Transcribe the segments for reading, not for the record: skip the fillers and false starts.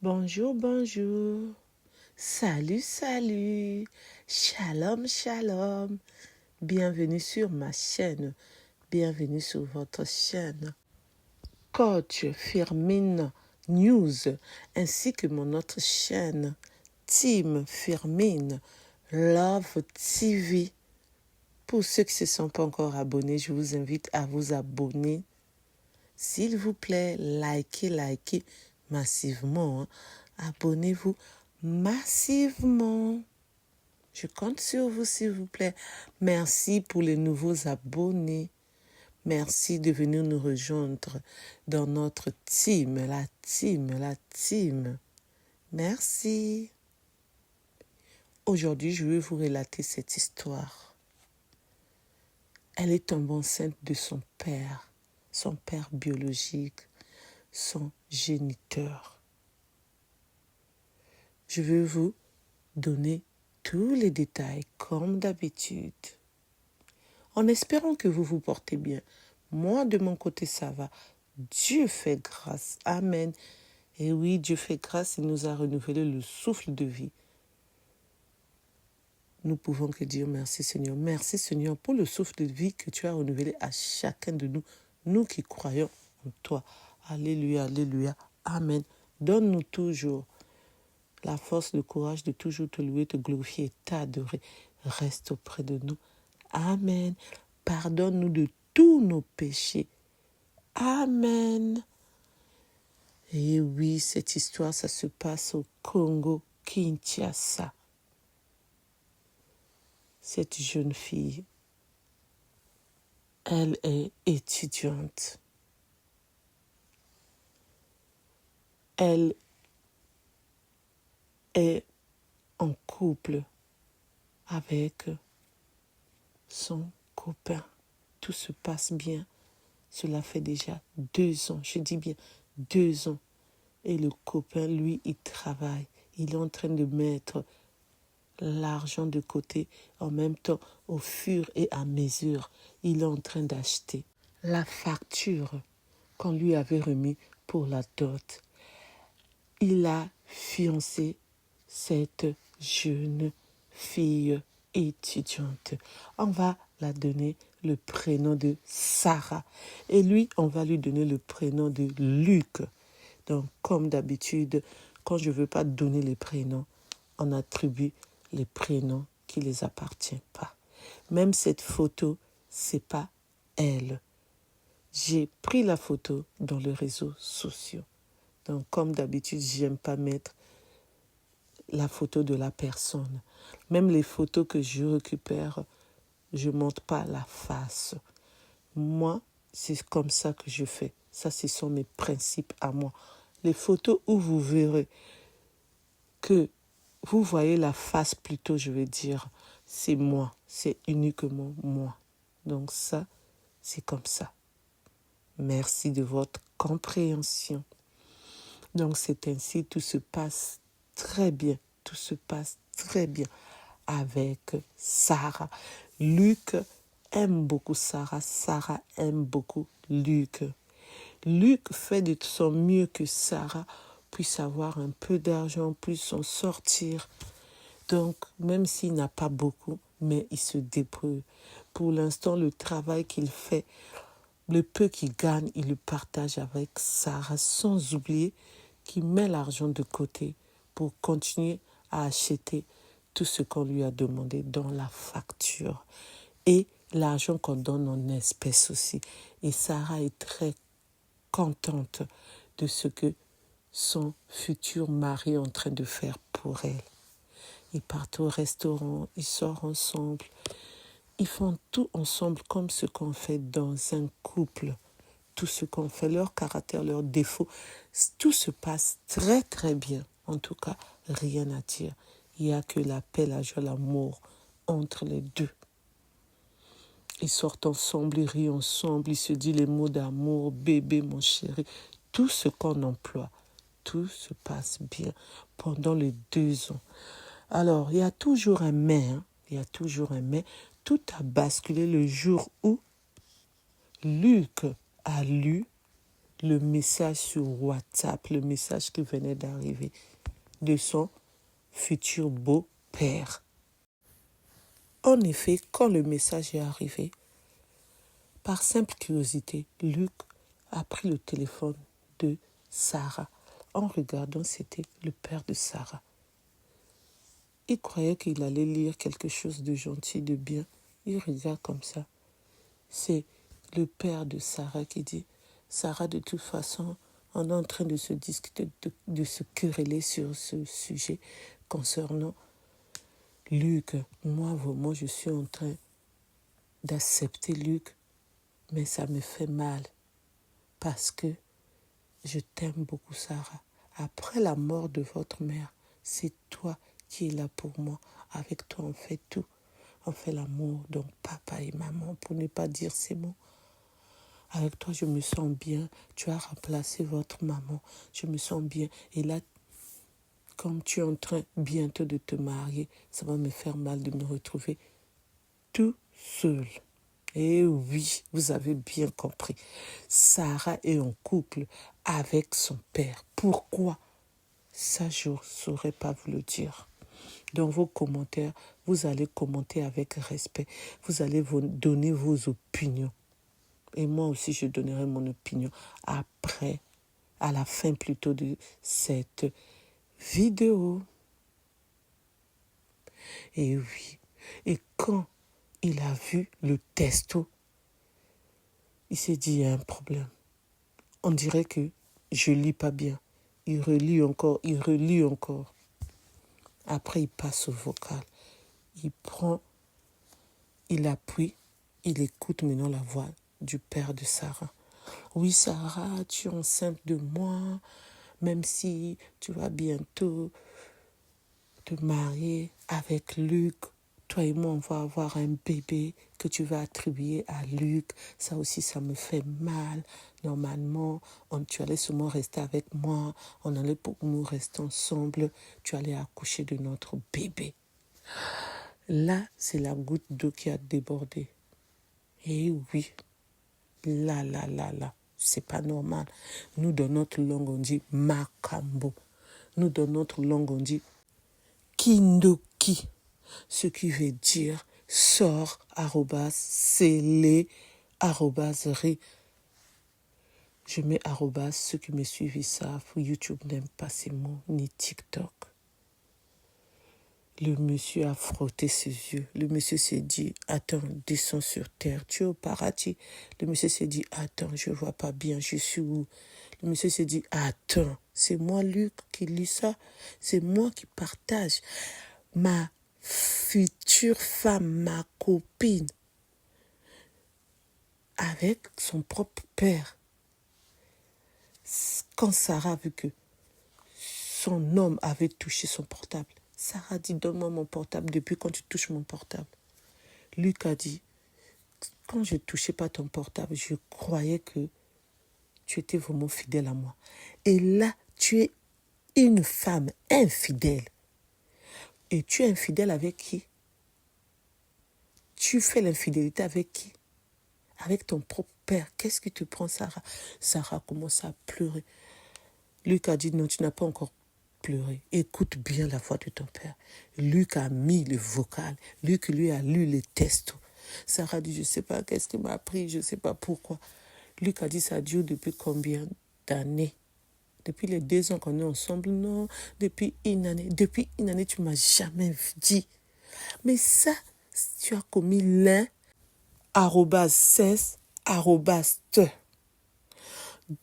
Bonjour, bonjour. Salut, salut. Shalom, shalom. Bienvenue sur ma chaîne. Bienvenue sur votre chaîne. Coach Firmin News, ainsi que mon autre chaîne, Team Firmin Love TV. Pour ceux qui ne se sont pas encore abonnés, je vous invite à vous abonner. S'il vous plaît, likez massivement. Abonnez-vous massivement. Je compte sur vous, s'il vous plaît. Merci pour les nouveaux abonnés. Merci de venir nous rejoindre dans notre team, la team. Merci. Aujourd'hui, je vais vous relater cette histoire. Elle est tombée enceinte de son père biologique, son géniteur. Je vais vous donner tous les détails comme d'habitude. En espérant que vous vous portez bien. Moi, de mon côté, ça va. Dieu fait grâce. Amen. Et oui, Dieu fait grâce. Il nous a renouvelé le souffle de vie. Nous pouvons que dire merci Seigneur. Merci Seigneur pour le souffle de vie que tu as renouvelé à chacun de nous. Nous qui croyons en toi. Alléluia, alléluia. Amen. Donne-nous toujours la force, le courage de toujours te louer, te glorifier et t'adorer. Reste auprès de nous. Amen. Pardonne-nous de tous nos péchés. Amen. Et oui, cette histoire, ça se passe au Congo, Kinshasa. Cette jeune fille, elle est étudiante. Elle est en couple avec son copain. Tout se passe bien. Cela fait déjà 2 ans. Je dis bien 2 ans. Et le copain, lui, il travaille. Il est en train de mettre l'argent de côté. En même temps, au fur et à mesure, il est en train d'acheter la facture qu'on lui avait remise pour la dot. Il a fiancé cette jeune fille étudiante. On va la donner le prénom de Sarah. Et lui, on va lui donner le prénom de Luc. Donc, comme d'habitude, quand je ne veux pas donner les prénoms, on attribue les prénoms qui ne les appartiennent pas. Même cette photo, ce n'est pas elle. J'ai pris la photo dans les réseaux sociaux. Donc, comme d'habitude, je n'aime pas mettre la photo de la personne. Même les photos que je récupère, je ne montre pas la face. Moi, c'est comme ça que je fais. Ça, ce sont mes principes à moi. Les photos où vous verrez que vous voyez la face plutôt, je veux dire, c'est moi. C'est uniquement moi. Donc ça, c'est comme ça. Merci de votre compréhension. Donc c'est ainsi, tout se passe très bien. Tout se passe très bien avec Sarah. Luc aime beaucoup Sarah. Sarah aime beaucoup Luc. Luc fait de son mieux que Sarah puisse avoir un peu d'argent, puisse s'en sortir. Donc, même s'il n'a pas beaucoup, mais il se débrouille. Pour l'instant, le travail qu'il fait, le peu qu'il gagne, il le partage avec Sarah, sans oublier qu'il met l'argent de côté pour continuer à acheter tout ce qu'on lui a demandé dans la facture. Et l'argent qu'on donne en espèces aussi. Et Sarah est très contente de ce que son futur mari est en train de faire pour elle. Ils partent au restaurant, ils sortent ensemble. Ils font tout ensemble comme ce qu'on fait dans un couple. Tout ce qu'on fait, leur caractère, leurs défauts, tout se passe très très bien. En tout cas, rien à dire. Il n'y a que la paix, la joie, l'amour entre les deux. Ils sortent ensemble, ils rient ensemble, ils se disent les mots d'amour, bébé, mon chéri. Tout ce qu'on emploie, tout se passe bien pendant les 2 ans. Alors, il y a toujours un mais, il y a toujours un mais. Tout a basculé le jour où Luc a lu le message sur WhatsApp, le message qui venait d'arriver de son futur beau-père. En effet, quand le message est arrivé, par simple curiosité, Luc a pris le téléphone de Sarah. En regardant, c'était le père de Sarah. Il croyait qu'il allait lire quelque chose de gentil, de bien. Il regarde comme ça. C'est le père de Sarah qui dit « Sarah, de toute façon, on est en train de se discuter, de se quereller sur ce sujet concernant Luc. Moi, vraiment, je suis en train d'accepter Luc, mais ça me fait mal parce que je t'aime beaucoup, Sarah. Après la mort de votre mère, c'est toi qui es là pour moi. Avec toi, on fait tout. On fait l'amour, donc papa et maman, pour ne pas dire ces mots. Avec toi, je me sens bien. Tu as remplacé votre maman. Je me sens bien. Et là, comme tu es en train bientôt de te marier, ça va me faire mal de me retrouver tout seul. Et oui, vous avez bien compris. Sarah est en couple avec son père. Pourquoi? Ça, je ne saurais pas vous le dire. Dans vos commentaires, vous allez commenter avec respect. Vous allez vous donner vos opinions. Et moi aussi, je donnerai mon opinion après, à la fin plutôt de cette vidéo. Et oui, et quand il a vu le testo, il s'est dit, il y a un problème. On dirait que je lis pas bien. Il relit encore. Après, il passe au vocal. Il appuie, il écoute maintenant la voix du père de Sarah. Oui, Sarah, tu es enceinte de moi, même si tu vas bientôt te marier avec Luc. Toi et moi, on va avoir un bébé que tu vas attribuer à Luc. Ça aussi, ça me fait mal. Normalement, tu allais seulement rester avec moi. On allait pour nous rester ensemble. Tu allais accoucher de notre bébé. Là, c'est la goutte d'eau qui a débordé. Et oui, là, c'est pas normal. Nous, dans notre langue, on dit Makambo. Nous, dans notre langue, on dit Kindoki. Ce qui veut dire sort, arrobas, scellé, arrobas, ri. Je mets arrobas, ceux qui me suivent, ils savent. YouTube n'aime pas ces mots, ni TikTok. Le monsieur a frotté ses yeux. Le monsieur s'est dit, attends, descends sur terre. Tu es au paradis. Le monsieur s'est dit, attends, je ne vois pas bien, je suis où? Le monsieur s'est dit, attends, c'est moi, Luc, qui lis ça. C'est moi qui partage ma future femme, ma copine, avec son propre père. Quand Sarah a vu que son homme avait touché son portable, Sarah dit, donne-moi mon portable depuis quand tu touches mon portable. Luc a dit, quand je ne touchais pas ton portable, je croyais que tu étais vraiment fidèle à moi. Et là, tu es une femme infidèle. Et tu es infidèle avec qui? Tu fais l'infidélité avec qui? Avec ton propre père. Qu'est-ce qui te prend, Sarah? Sarah commence à pleurer. Luc a dit, non, tu n'as pas encore pleuré. Écoute bien la voix de ton père. Luc a mis le vocal. Luc, lui, a lu les textos. Sarah dit, je ne sais pas qu'est-ce qui m'a pris, je ne sais pas pourquoi. Luc a dit, ça dure depuis combien d'années? Depuis les 2 ans qu'on est ensemble? Non, depuis une année. Depuis une année, tu ne m'as jamais dit. Mais ça, tu as commis l'un, @16, @te.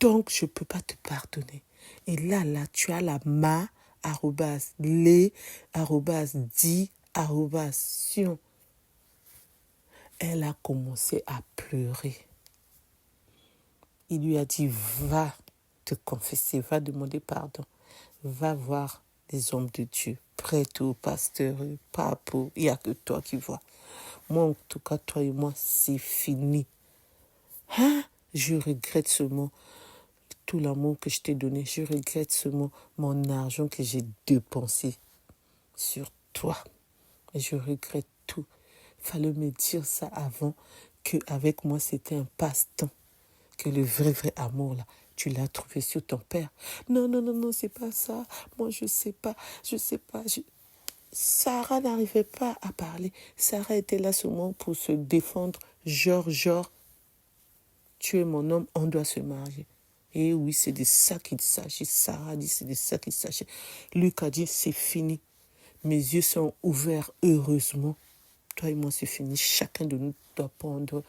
Donc, je ne peux pas te pardonner. Et là, tu as la ma, @les, @di, @sion. Elle a commencé à pleurer. Il lui a dit, va te confesser, va demander pardon. Va voir les hommes de Dieu, prêtre ou pasteur, pape, il n'y a que toi qui vois. Moi, en tout cas, toi et moi, c'est fini. Hein? Je regrette ce mot. Tout l'amour que je t'ai donné, je regrette ce mot. Mon argent que j'ai dépensé sur toi. Et je regrette tout. Il fallait me dire ça avant, qu'avec moi, c'était un passe-temps. Que le vrai amour, là, Tu l'as trouvé sur ton père. Non, non, non, non, c'est pas ça. Moi, je sais pas. Sarah n'arrivait pas à parler. Sarah était là seulement pour se défendre. Genre, tu es mon homme, on doit se marier. Et oui, c'est de ça qu'il s'agit. Sarah a dit, c'est de ça qu'il s'agit. Luc a dit, c'est fini. Mes yeux sont ouverts, heureusement. Toi et moi, c'est fini. Chacun de nous doit prendre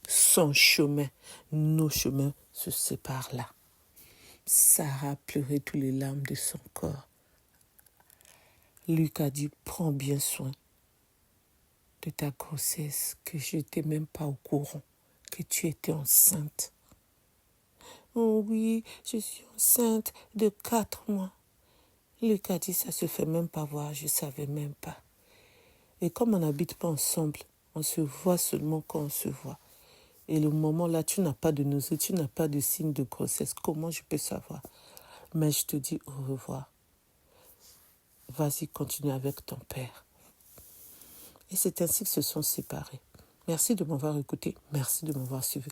son chemin. Nos chemins se séparent là. Sarah a pleuré tous les larmes de son corps. Luc a dit, prends bien soin de ta grossesse, que je n'étais même pas au courant que tu étais enceinte. Oh oui, je suis enceinte de 4 mois. Luc a dit, ça se fait même pas voir, je savais même pas. Et comme on n'habite pas ensemble, on se voit seulement quand on se voit. Et le moment là, tu n'as pas de nausée, tu n'as pas de signe de grossesse. Comment je peux savoir? Mais je te dis au revoir. Vas-y, continue avec ton père. Et c'est ainsi qu'ils se sont séparés. Merci de m'avoir écouté. Merci de m'avoir suivi.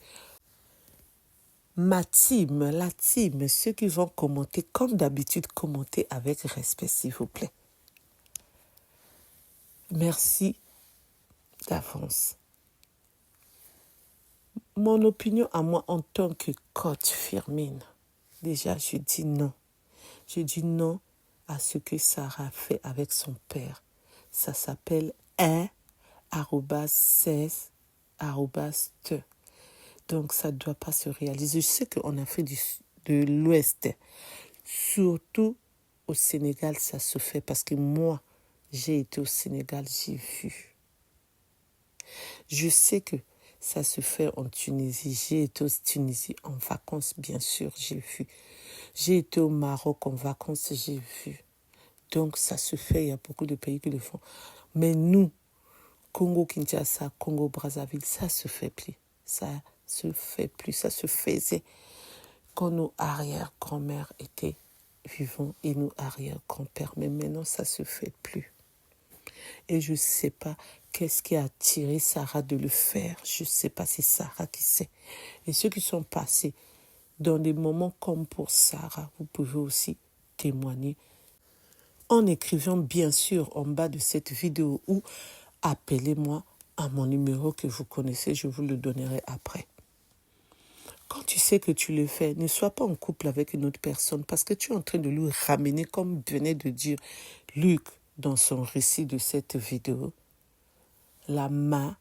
La team, ceux qui vont commenter, comme d'habitude, commentez avec respect, s'il vous plaît. Merci d'avance. Mon opinion à moi en tant que coach Firmine, déjà, je dis non. Je dis non à ce que Sarah fait avec son père. Ça s'appelle 1@16@te. Donc, ça ne doit pas se réaliser. Je sais qu'en Afrique de l'Ouest, surtout au Sénégal, ça se fait. Parce que moi, j'ai été au Sénégal, j'ai vu. Je sais que ça se fait en Tunisie. J'ai été en Tunisie en vacances, bien sûr, j'ai vu. J'ai été au Maroc en vacances, j'ai vu. Donc, ça se fait. Il y a beaucoup de pays qui le font. Mais nous, Congo-Kinshasa, Congo-Brazzaville, ça se fait plus. Ça se fait plus. Ça se faisait quand nos arrière-grand-mères étaient vivants et nos arrière-grands-pères. Mais maintenant, ça se fait plus. Et je ne sais pas qu'est-ce qui a attiré Sarah de le faire. Je ne sais pas, c'est Sarah qui sait. Et ceux qui sont passés dans des moments comme pour Sarah, vous pouvez aussi témoigner en écrivant bien sûr en bas de cette vidéo ou appelez-moi à mon numéro que vous connaissez, je vous le donnerai après. Quand tu sais que tu le fais, ne sois pas en couple avec une autre personne parce que tu es en train de lui ramener, comme venait de dire Luc dans son récit de cette vidéo, la ma,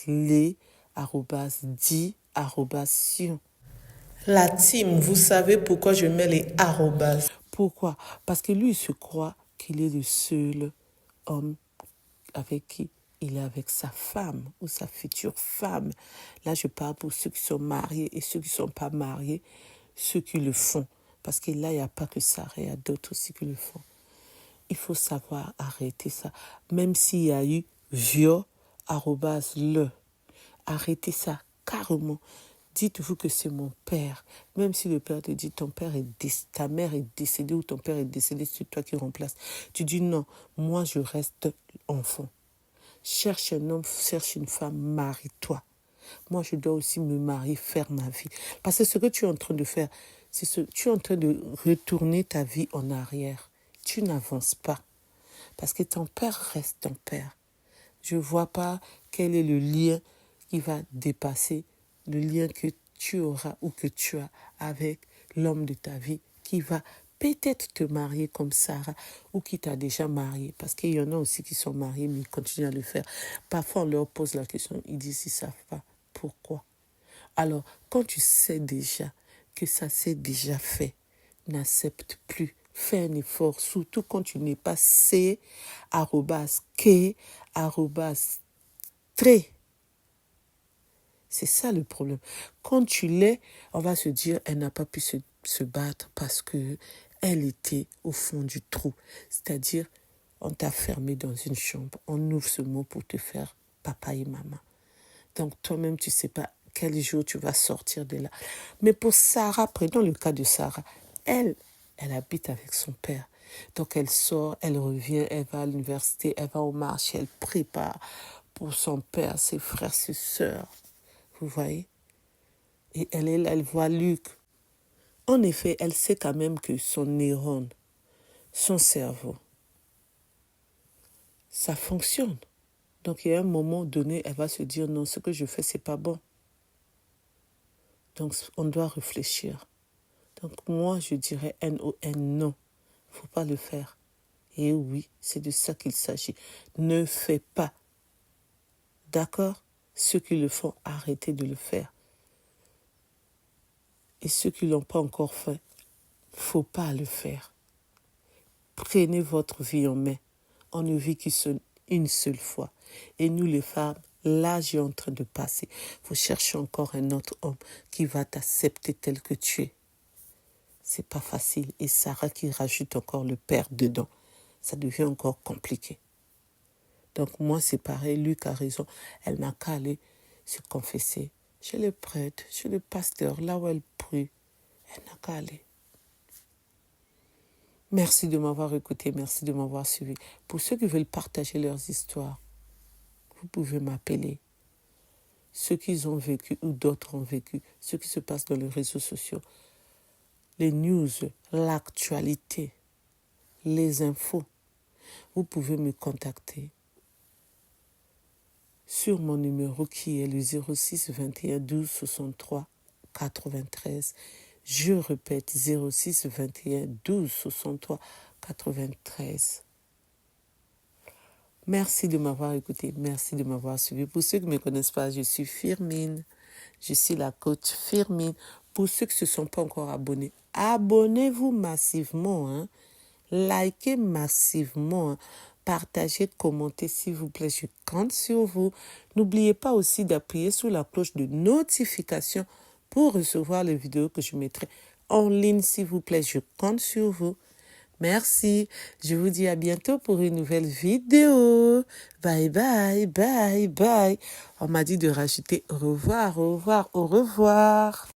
les, dit, sion. La team, vous savez pourquoi je mets les arrobas? Pourquoi? Parce que lui, il se croit qu'il est le seul homme avec qui il est avec sa femme ou sa future femme. Là, je parle pour ceux qui sont mariés et ceux qui ne sont pas mariés, ceux qui le font. Parce que là, il n'y a pas que Sarah, il y a d'autres aussi qui le font. Il faut savoir arrêter ça. Même s'il y a eu viol, @le. Arrêtez ça carrément. Dites-vous que c'est mon père. Même si le père te dit ta mère est décédée ou ton père est décédé, c'est toi qui remplace. Tu dis non, moi je reste enfant. Cherche un homme, cherche une femme, marie-toi. Moi je dois aussi me marier, faire ma vie. Parce que ce que tu es en train de faire, tu es en train de retourner ta vie en arrière. Tu n'avances pas. Parce que ton père reste ton père. Je ne vois pas quel est le lien qui va dépasser le lien que tu auras ou que tu as avec l'homme de ta vie qui va peut-être te marier comme Sarah ou qui t'a déjà marié. Parce qu'il y en a aussi qui sont mariés mais ils continuent à le faire. Parfois, on leur pose la question, ils disent qu'ils ne savent pas pourquoi. Alors, quand tu sais déjà que ça s'est déjà fait, n'accepte plus. Fais un effort, surtout quand tu n'es pas C, @que, @très. C'est ça le problème. Quand tu l'es, on va se dire, elle n'a pas pu se battre parce que elle était au fond du trou. C'est-à-dire, on t'a fermé dans une chambre. On ouvre ce mot pour te faire papa et maman. Donc, toi-même, tu ne sais pas quel jour tu vas sortir de là. Mais pour Sarah, prenons le cas de Sarah. Elle habite avec son père. Donc, elle sort, elle revient, elle va à l'université, elle va au marché, elle prépare pour son père, ses frères, ses sœurs. Vous voyez? Et elle est là, elle voit Luc. En effet, elle sait quand même que son neurone, son cerveau, ça fonctionne. Donc, il y a un moment donné, elle va se dire, non, ce que je fais, c'est pas bon. Donc, on doit réfléchir. Donc, moi, je dirais N-O-N, non, il ne faut pas le faire. Et oui, c'est de ça qu'il s'agit. Ne fais pas. D'accord? Ceux qui le font, arrêtez de le faire. Et ceux qui ne l'ont pas encore fait, il ne faut pas le faire. Prenez votre vie en main. On ne vit qu'une seule fois. Et nous, les femmes, l'âge est en train de passer. Vous cherchez encore un autre homme qui va t'accepter tel que tu es. C'est pas facile. Et Sarah qui rajoute encore le père dedans. Ça devient encore compliqué. Donc moi, c'est pareil. Luc a raison. Elle n'a qu'à aller se confesser. Chez le prêtre, chez le pasteur, là où elle prie. Elle n'a qu'à aller. Merci de m'avoir écouté, merci de m'avoir suivi. Pour ceux qui veulent partager leurs histoires, vous pouvez m'appeler. Ceux qui ont vécu ou d'autres ont vécu, ce qui se passe dans les réseaux sociaux, les news, l'actualité, les infos, vous pouvez me contacter sur mon numéro qui est le 06 21 12 63 93. Je répète, 06 21 12 63 93. Merci de m'avoir écouté, merci de m'avoir suivi. Pour ceux qui ne me connaissent pas, je suis Firmine. Je suis la coach Firmine. Pour ceux qui ne se sont pas encore abonnés, abonnez-vous massivement. Hein. Likez massivement. Hein. Partagez, commentez s'il vous plaît. Je compte sur vous. N'oubliez pas aussi d'appuyer sur la cloche de notification pour recevoir les vidéos que je mettrai en ligne, s'il vous plaît. Je compte sur vous. Merci. Je vous dis à bientôt pour une nouvelle vidéo. Bye bye, bye bye. On m'a dit de rajouter au revoir, au revoir, au revoir.